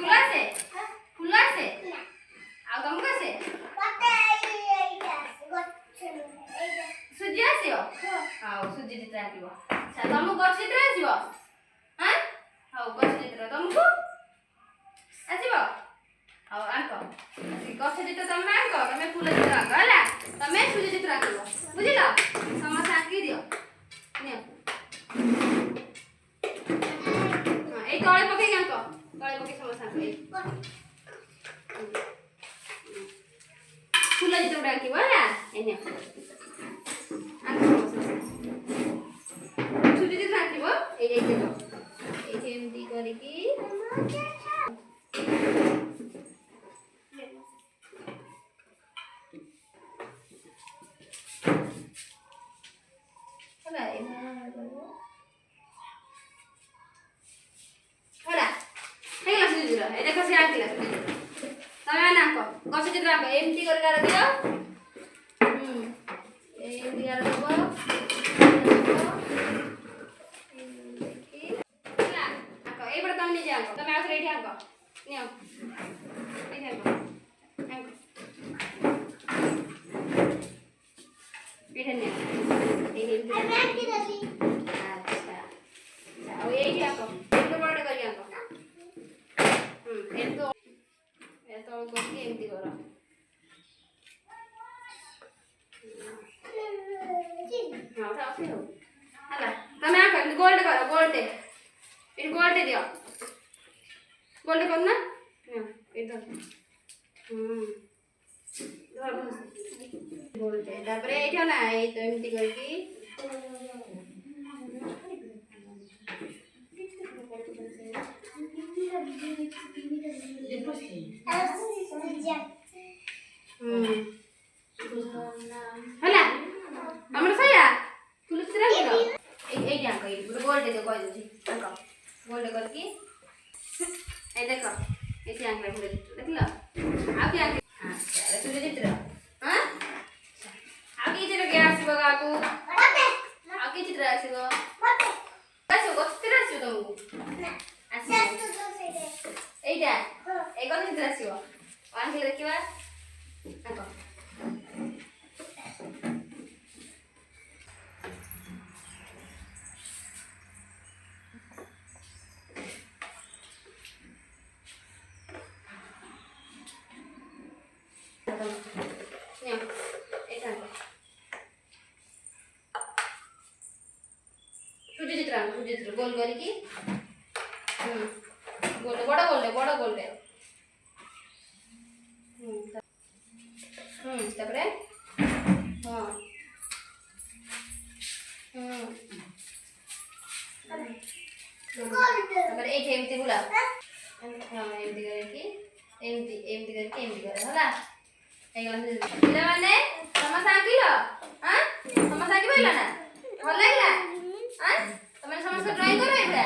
ଫୁଲ ଆସେ ଫୁଲ ଆସେ ଆଉ ତମକୁ ଆସେ ସୁଜି ଆସିବ ହଉ ସୁଜି ଚିତ୍ର ଆଙ୍କିବ ଆଚ୍ଛା ତମକୁ ଗଛ ଚିତ୍ର ଆସିବ ହାଁ ହଉ ଗଛ ଚିତ୍ର ତମକୁ ଆସିବ ହଉ ଆଙ୍କ ଗଛ ଚିତ୍ର ତମେ ଆଙ୍କ ତମେ ଫୁଲ ଚିତ୍ର ଆଙ୍କ ହେଲା ତମେ ସୁଜି ଚିତ୍ର ଆଙ୍କିବ ବୁଝିଲ ସମସ୍ତେ ଆଙ୍କି ଦିଅ ନିଅ এই তଳେ ପକେଇ ଆଙ୍କ ତଳେ ପକେଇ ସମସ୍ତେ ଆଙ୍କ ଫୁଲ ଚିତ୍ର ଆଙ୍କିବ ହେଲା ଏ ନିଅ ସୁଜି ଚିତ୍ର ଆଙ୍କିବ ଏଇ ଦେଖ ଏଇଠି ଏମିତି କରିକି ହେଲା ହେଲା ହେଇଗଲା ସୁଜି ଚିତ୍ର ଏ ଦେଖ ସେ ଆଙ୍କିଲା ସୁଜି ଚିତ୍ର ତମେ ମାନେ ଆଙ୍କ ଗଛ ଚିତ୍ର ଆଙ୍କ ଏମିତି କରି ଗାର ଦିଅ ଏମିତି ଗାର ଦବ ହେଲା ଆଙ୍କ ଏଇପଟେ ତମେ ନିଜେ ଆଙ୍କ ତମେ ଆଉଥରେ ଏଇଠି ଆଙ୍କ ନିଅ ଏଇଠି ଆଙ୍କ ଏଇଠି ନିଅ ଏଇଠି ଆଚ୍ଛା ଆଉ ଏଇଠି ଆଙ୍କ ଏଇଠି ବଡ଼ କରିକି ଆଙ୍କ ଏତଳ କରିକି ଏମିତି କର ହଁ ଅଛି ହଉ ହେଲା ତମେ ଆଙ୍କ ଗୋଲ୍ଡ କର ଗୋଲ୍ଡ ଏଠି ଗୋଲ୍ଡ ଦିଅ ଗୋଲ୍ଡ କର ନା ଏଇଠି ଗୋଲ୍ଡ ତାପରେ ଏଇଠି ନା ଏଇ ତ ଏମିତି କରିକି ହେଲା ଆମର ସଇଲା ଫୁଲ ଚିତ୍ର ଆଙ୍କିଲ ଏଇଠି ଆଙ୍କ ଏଇଠି ଗୋଟେ ଗୋଲ୍ଡ ଦିଅ କହିଦେଉଛି ଆଙ୍କ ଗୋଲ୍ଡ କରିକି এই দেখো এই যে আঙ্কলা ফুল দেখলো ଆଉ কি ଆଙ୍କି ଆଚ୍ଛା ସୁଜି ଚିତ୍ର ହଁ ଆଉ କି ଚିତ୍ର କେ ଆସିବ ଗାକୁ ଆଉ କି ଚିତ୍ର ଆସିବ ଆସିବ ଗଛ ଚିତ୍ର ଆସିବ ତମକୁ ଆସିବ ଏଇଟା ଏଇ ଗଛ ଚିତ୍ର ଆସିବ ଆଙ୍କିଲେ ଦେଖିବା ଆଙ୍କ সুজি চিত্র গোল করিকি গোল বড় গোলটে তারপরে হ্যাঁ তারপরে এইটা এমতি বুলা এমতি করিকি এমতি করিকি এমতি করে হলা ପିଲାମାନେ ସମସ୍ତେ ଆଙ୍କିଲ ସମସ୍ତେ ଆଙ୍କି ପାରିଲ ନା ଭଲ ଲାଗିଲା ତମେ ସମସ୍ତେ ଡ୍ରଇଂ କର ଏଇଟା